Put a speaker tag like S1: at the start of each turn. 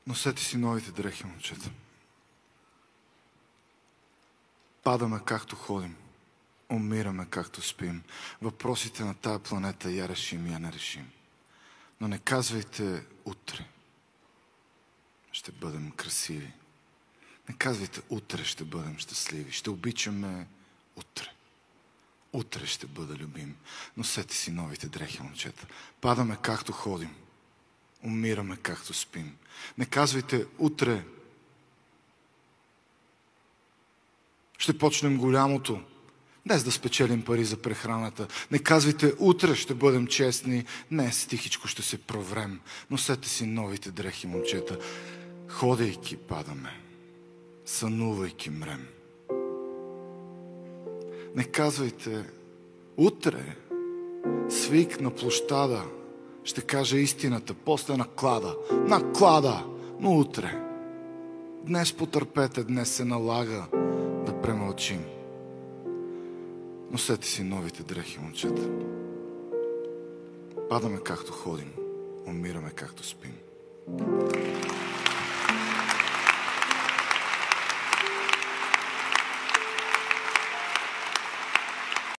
S1: Носете си новите дрехи, момчета. Падаме както ходим. Умираме както спим. Въпросите на тая планета я решим, я не решим. Но не казвайте утре ще бъдем красиви. Не казвайте утре ще бъдем щастливи. Ще обичаме утре. Утре ще бъда любим. Носете си новите дрехи, момчета. Падаме както ходим. Умираме както спим. Не казвайте утре ще почнем голямото. Днес да спечелим пари за прехраната. Не казвайте утре ще бъдем честни. Днес тихичко ще се проврем. Носете си новите дрехи, момчета. Ходейки падаме. Сънувайки мрем. Не казвайте утре свик на площада ще каже истината, после наклада. Наклада! Но утре. Днес потърпете, днес се налага да премълчим. Носете си новите дрехи, момчета. Падаме както ходим, умираме както спим.